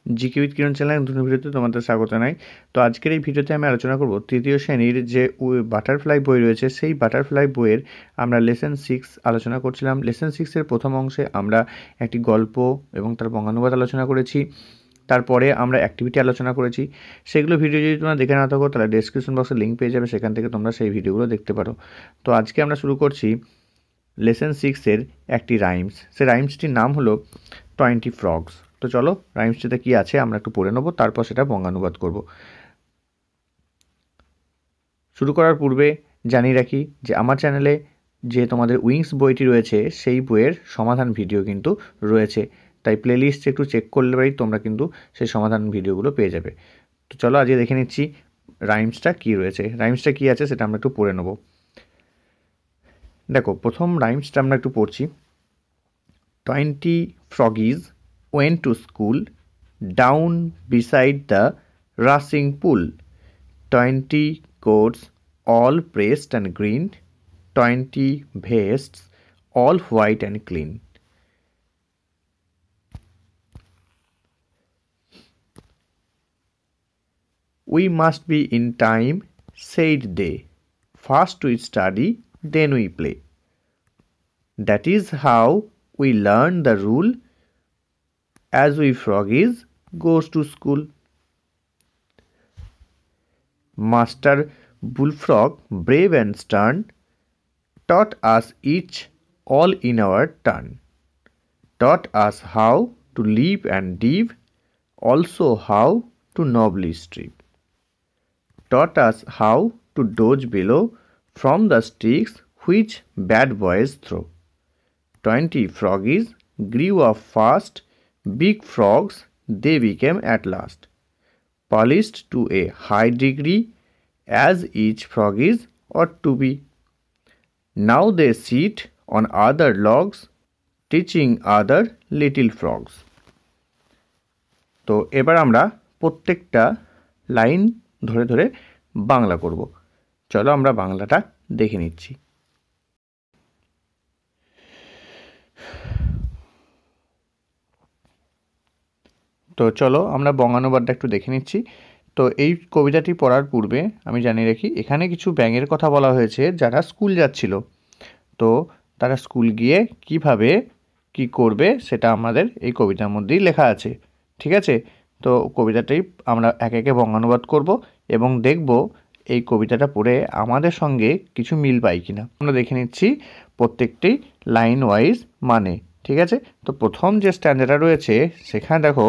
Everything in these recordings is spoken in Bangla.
জিকে উইথ কিরণ চ্যানেল নতুন ভিডিওতে তোমাদের স্বাগত জানাই। তো আজকের এই ভিডিওতে আমি আলোচনা করব তৃতীয় শ্রেণীর যে বাটারফ্লাই বই রয়েছে সেই বাটারফ্লাই বইয়ের আমরা লেসন 6 আলোচনা করছিলাম। লেসন 6-এর প্রথম অংশে আমরা একটি গল্প এবং তার বঙ্গানুবাদ আলোচনা করেছি। তারপরে আমরা অ্যাক্টিভিটি আলোচনা করেছি। সেগুলো ভিডিও যদি তোমরা দেখে না থাকো তাহলে ডেসক্রিপশন বক্সে লিঙ্ক পেয়ে যাবে, সেখান থেকে তোমরা সেই ভিডিওগুলো দেখতে পারো। তো আজকে আমরা শুরু করছি লেসন 6-এর একটি রাইমস। সেই রাইমসটির নাম হলো 20 ফ্রগস। তো চলো রাইমসটিতে কি আছে আমরা একটু পড়ে নেবো, তারপর সেটা বঙ্গানুবাদ করব। শুরু করার পূর্বে জানিয়ে রাখি যে আমার চ্যানেলে যে তোমাদের উইংস বইটি রয়েছে সেই বইয়ের সমাধান ভিডিও কিন্তু রয়েছে, তাই প্লেলিস্ট একটু চেক করলেই তোমরা কিন্তু সেই সমাধান ভিডিওগুলো পেয়ে যাবে। তো চলো আজকে দেখে নিচ্ছি রাইমসটা কি রয়েছে। রাইমসটা কি আছে সেটা আমরা একটু পড়ে নেব। দেখো প্রথম রাইমসটা আমরা একটু পড়ছি। 20 froggies went to school down beside the rushing pool. 20 coats all pressed and green, 20 vests all white and clean. We must be in time, said they. First we study, then we play. That is how we learn the rule as we froggies goes to school. Master Bullfrog, brave and stern, taught us each all in our turn, taught us how to live and dive, also how to nobly strip, taught us how to dodge below from the sticks which bad boys throw. 20 froggies grew up fast, big frogs they became at last, polished to a high degree as each froggies ought to be. Now they sit on other logs, teaching other little frogs. তো এবার আমরা প্রত্যেকটা লাইন ধরে ধরে বাংলা করব। চলো আমরা বাংলাটা দেখে নিচ্ছি। তো চলো আমরা বঙ্গানুবাদটা একটু দেখে নিচ্ছি। তো এই কবিতাটি পড়ার পূর্বে আমি জানিয়ে রাখি এখানে কিছু ব্যাঙের কথা বলা হয়েছে যারা স্কুল যাচ্ছিল। তো তারা স্কুল গিয়ে কিভাবে কি করবে সেটা আমাদের এই কবিতার মধ্যেই লেখা আছে, ঠিক আছে? তো কবিতাটাই আমরা একে একে বঙ্গানুবাদ করব এবং দেখব এই কবিতাটা পড়ে আমাদের সঙ্গে কিছু মিল পাই কিনা। আমরা দেখে নিচ্ছি প্রত্যেকটি লাইন ওয়াইজ মানে, ঠিক আছে? তো প্রথম যে স্ট্যান্ডার্ডটা রয়েছে সেখানে দেখো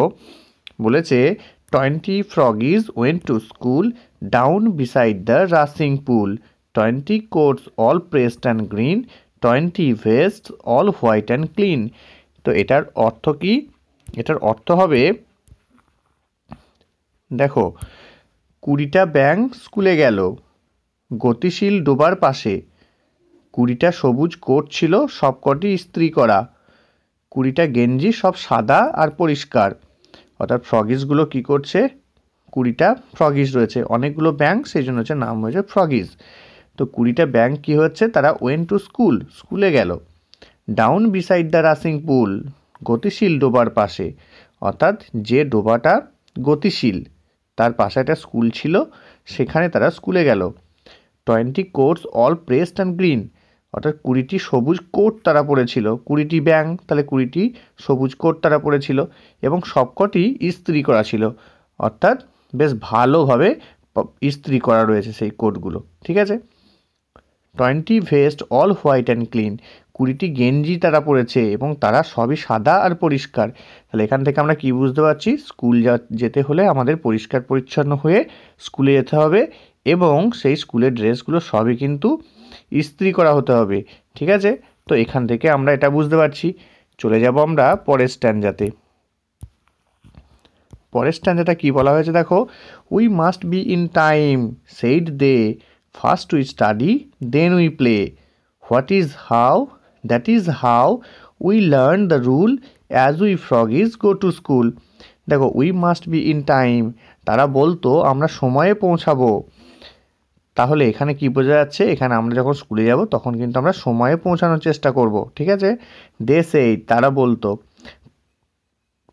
বলেছে 20 froggies went to school down beside the rushing pool, 20 coats all pressed and green, 20 vests all white and clean. তো এটার অর্থ কি? এটার অর্থ হবে দেখো 20টা ব্যাঙ স্কুলে গেল গতিশীল ডোবার পাশে, 20টা সবুজ কোট ছিল সবকটি ইস্ত্রি করা, 20টা গেঞ্জি সব সাদা আর পরিষ্কার। অর্থাৎ ফ্রগিসগুলো কী করছে? 20টা ফ্রগিস রয়েছে, অনেকগুলো ব্যাঙ, সেই জন্য হচ্ছে নাম হয়েছে ফ্রগিস। তো 20টা ব্যাঙ কী হচ্ছে? তারা ওয়েন্ট টু স্কুল, স্কুলে গেল। ডাউন বিসাইড দ্য রাসিং পুল, গতিশীল ডোবার পাশে, অর্থাৎ যে ডোবাটা গতিশীল তার পাশে একটা স্কুল ছিল, সেখানে তারা স্কুলে গেল। 20 coats all pressed and green, অর্থাৎ 20টি সবুজ কোট তারা পরেছিল। 20টি ব্যাঙ, তাহলে 20টি সবুজ কোট তারা পরেছিল এবং সবকটি ইস্ত্রি করা ছিল, অর্থাৎ বেশ ভালোভাবে ইস্ত্রি করা রয়েছে সেই কোটগুলো, ঠিক আছে? 20 vest all white and clean, 20টি গেঞ্জি তারা পরেছে এবং তারা সবই সাদা আর পরিষ্কার। তাহলে এখান থেকে আমরা কি বুঝতে পারছি? স্কুল যেতে হলে আমাদের পরিষ্কার পরিচ্ছন্ন হয়ে স্কুলে যেতে হবে এবং সেই স্কুলের ড্রেসগুলো সবই কিন্তু ইস্ত্রি করা হতে হবে, ঠিক আছে? তো এখান থেকে আমরা এটা বুঝতে পারছি। চলে যাব আমরা পরের স্ট্যান্ডাতে। পরের স্ট্যান্ডাটা কী বলা হয়েছে দেখো, we must be in time, said they, first we study then we play, what is how, that is how we learn the rule as we froggies go to school. দেখো we must be in time, তারা বলতো আমরা সময়ে পৌঁছাবো। তাহলে এখানে কি বোঝা যাচ্ছে? এখানে আমরা যখন স্কুলে যাব তখন কিন্তু আমরা সময়ে পৌঁছানোর চেষ্টা করব, ঠিক আছে? দে সেই, তারা বলতো।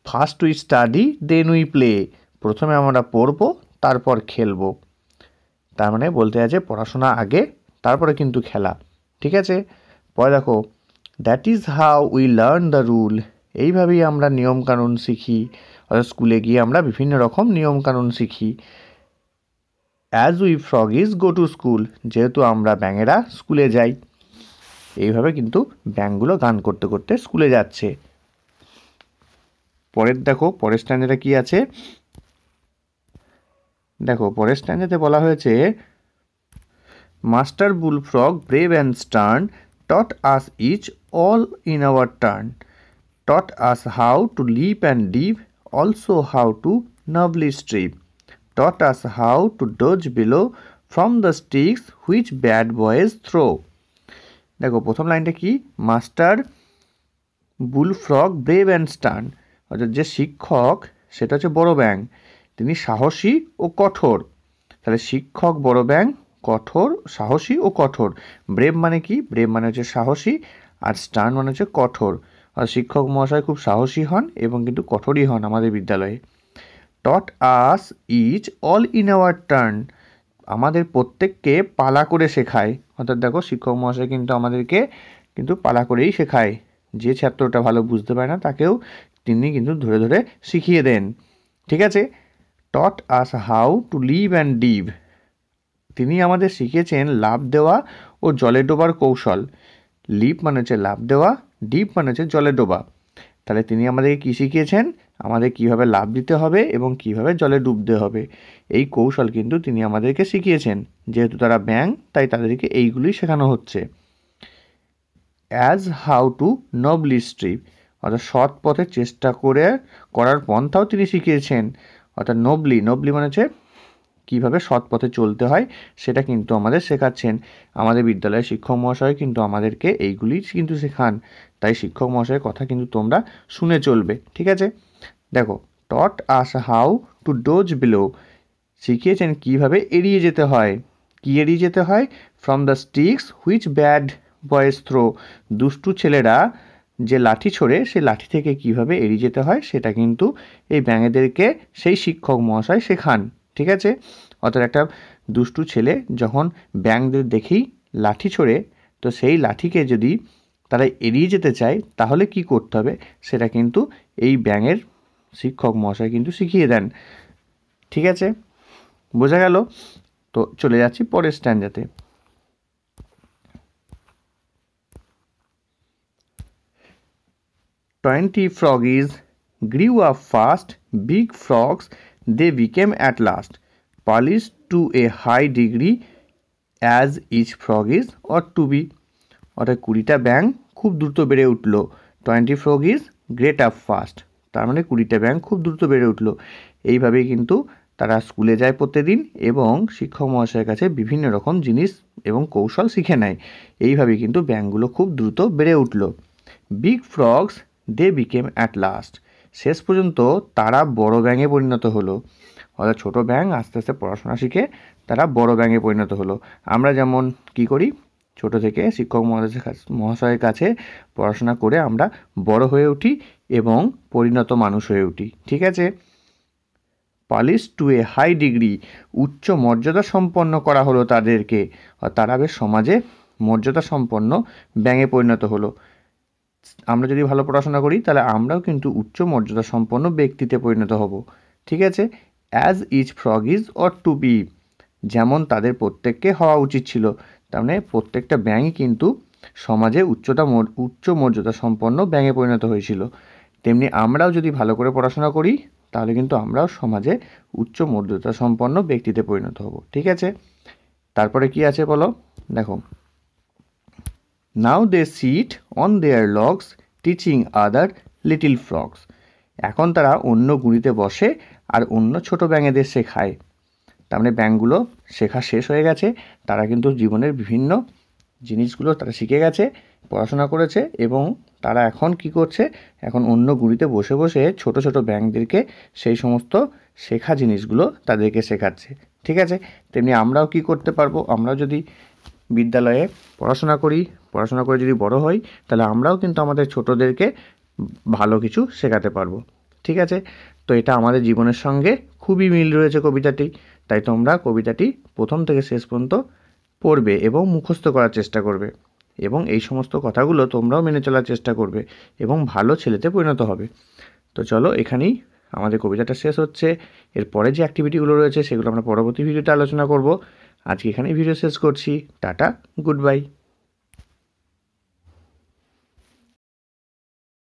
First we study then we play, প্রথমে আমরা পড়বো তারপর খেলবো। তার মানে বলতে আছে পড়াশোনা আগে, তারপরে কিন্তু খেলা। ঠিক আছে, পরে দেখো that is how we learn the rule, এইভাবেই আমরা নিয়মকানুন শিখি, অর্থাৎ স্কুলে গিয়ে আমরা বিভিন্ন রকম নিয়মকানুন শিখি। As we froggies go to school, যেহেতু আমরা ব্যাঙেরা স্কুলে যাই। এইভাবে কিন্তু ব্যাঙগুলো গান করতে করতে স্কুলে যাচ্ছে। পরের দেখো পরের স্ট্যান্ডার্ডে কি আছে, দেখো পরের স্ট্যান্ডার্ডে বলা হয়েছে master bullfrog brave and stern taught us each all in our turn, taught us how to leap and dive, also how to nobly strip, taught us how to dodge below from the sticks which bad boys throw। দেখো প্রথম লাইনটা কি, master bullfrog brave and stern, অর্থাৎ যে শিক্ষক সেটা হচ্ছে বড় ব্যাঙ, তিনি সাহসী ও কঠোর। তাহলে শিক্ষক বড় ব্যাঙ, কঠোর, সাহসী ও কঠোর। ব্রেভ মানে কি, ব্রেভ মানে হচ্ছে সাহসী, আর স্টার্ন মানে হচ্ছে কঠোর। আর শিক্ষক মহাশয় খুব সাহসী হন এবং কিন্তু কঠোরই হন আমাদের বিদ্যালয়ে। Taught us each all in our turn, আমাদের প্রত্যেককে পালা করে শেখায়। অর্থাৎ দেখো শিক্ষক মহাশয় কিন্তু আমাদেরকে কিন্তু পালা করেই শেখায়, যে ছাত্রটা ভালো বুঝতে পারে না তাকেও তিনি কিন্তু ধরে ধরে শিখিয়ে দেন। ঠিক আছে, taught us how to leap and dive, তিনি আমাদের শিখিয়েছেন লাফ দেওয়া ও জলে ডোবার কৌশল। লিভ মানে হচ্ছে লাফ দেওয়া, ডিভ মানে হচ্ছে জলে ডোবা। তাহলে তিনি আমাদেরকে কী শিখিয়েছেন, আমাদের কিভাবে লাফ দিতে হবে এবং কিভাবে জলে ডুবতে হবে, এই কৌশল কিন্তু তিনি আমাদেরকে শিখিয়েছেন। যেহেতু তারা ব্যাঙ তাই তাদেরকে এইগুলি শেখানো হচ্ছে। অ্যাজ হাউ টু নবলি স্ট্রিপ, অর্থাৎ সৎ পথে চেষ্টা করার পন্থাও তিনি শিখিয়েছেন। অর্থাৎ নবলি, নবলি মানে হচ্ছে কীভাবে সৎ পথে চলতে হয় সেটা কিন্তু আমাদের শেখাচ্ছেন। আমাদের বিদ্যালয়ের শিক্ষক মহাশয় কিন্তু আমাদেরকে এইগুলি কিন্তু শেখান, তাই শিক্ষক মহাশয়ের কথা কিন্তু তোমরা শুনে চলবে। ঠিক আছে, দেখো taught us how to dodge below, শিখিয়েছেন কিভাবে এড়িয়ে যেতে হয়। কি এড়িয়ে যেতে হয়, from the sticks which bad boys throw, দুষ্টু ছেলেরা যে লাঠি ছোড়ে সেই লাঠি থেকে কিভাবে এড়িয়ে যেতে হয় সেটা কিন্তু এই ব্যাঙেদেরকে সেই শিক্ষক মহাশয় শেখান। ঠিক আছে, অর্থাৎ একটা দুষ্টু ছেলে যখন ব্যাঙদের দেখেই লাঠি ছোড়ে, তো সেই লাঠিকে যদি তারা এড়িয়ে যেতে চায় তাহলে কি করতে হবে সেটা কিন্তু এই ব্যাঙের শিক্ষক মহাশয় কিন্তু শিখিয়ে দেন। ঠিক আছে, বোঝা গেল? তো চলে যাচ্ছি পরের স্ট্যান্ডাতে। 20 froggies grew up fast, big frogs they became at last, polished to a high degree as each frog is ought to be। অর্থাৎ 20টা ব্যাঙ খুব দ্রুত বেড়ে উঠল। 20 froggies grew up fast, তার মানে 20টা ব্যাঙ খুব দ্রুত বেড়ে উঠল। এইভাবেই কিন্তু তারা স্কুলে যায় প্রত্যেকদিন এবং শিক্ষক মহাশয়ের কাছে বিভিন্ন রকম জিনিস এবং কৌশল শিখে নেয়। এইভাবেই কিন্তু ব্যাঙগুলো খুব দ্রুত বেড়ে উঠল। Big frogs they became at last, শেষ পর্যন্ত তারা বড় ব্যাঙে পরিণত হলো। অর্থাৎ ছোটো ব্যাঙ আস্তে আস্তে পড়াশোনা শিখে তারা বড় ব্যাঙে পরিণত হলো। আমরা যেমন কি করি, ছোট থেকে শিক্ষক মহাশয়ের কাছে পড়াশোনা করে আমরা বড় হয়ে উঠি এবং পরিণত মানুষ হয়ে উঠি। ঠিক আছে, পালিশ টু এ হাই ডিগ্রি, উচ্চ মর্যাদা সম্পন্ন করা হলো তাদেরকে, তারা বেশ সমাজে মর্যাদা সম্পন্ন ব্যাঙে পরিণত হলো। আমরা যদি ভালো পড়াশোনা করি তাহলে আমরাও কিন্তু উচ্চ মর্যাদা সম্পন্ন ব্যক্তিতে পরিণত হব। ঠিক আছে, as each frog is ought to be, যেমন তাদের প্রত্যেককে হওয়া উচিত ছিল। তার মানে প্রত্যেকটা ব্যাঙই কিন্তু সমাজে উচ্চ মর্যাদা সম্পন্ন ব্যাঙে পরিণত হয়েছিল। তেমনি আমরাও যদি ভালো করে পড়াশোনা করি তাহলে কিন্তু আমরাও সমাজে উচ্চ মর্যাদা সম্পন্ন ব্যক্তিতে পরিণত হব। ঠিক আছে, তারপরে কি আছে বলো, দেখো now they sit on their logs teaching other little frogs, এখন তারা অন্য গুঁড়িতে বসে আর অন্য ছোট ব্যাঙেদের শেখায়। তার মানে ব্যাঙগুলো শেখা শেষ হয়ে গেছে, তারা কিন্তু জীবনের বিভিন্ন জিনিসগুলো তারা শিখে গেছে, পড়াশোনা করেছে এবং তারা এখন কি করছে, এখন অন্য গুঁড়িতে বসে বসে ছোট ছোট ব্যাঙদেরকে সেই সমস্ত শেখা জিনিসগুলো তাদেরকে শেখাচ্ছে। ঠিক আছে, তেমনি আমরাও কি করতে পারবো, আমরাও যদি বিদ্যালয়ে পড়াশোনা করে যদি বড় হই তাহলে আমরাও কিন্তু আমাদের ছোটদেরকে ভালো কিছু শেখাতে পারবো। ঠিক আছে? তো এটা আমাদের জীবনের সঙ্গে খুবই মিল রয়েছে কবিতাটি। তাই তোমরা কবিতাটি প্রথম থেকে শেষ পর্যন্ত পড়বে এবং মুখস্থ করার চেষ্টা করবে এবং এই সমস্ত কথাগুলো তোমরাও মেনে চলার চেষ্টা করবে এবং ভালো ছেলেতে পরিণত হবে। তো চলো, এখানেই আমাদের কবিতাটা শেষ হচ্ছে। এরপরে যে অ্যাক্টিভিটিগুলো রয়েছে সেগুলো আমরা পরবর্তী ভিডিওতে আলোচনা করব। আজকে এখানেই ভিডিও শেষ করছি। Tata, good bye.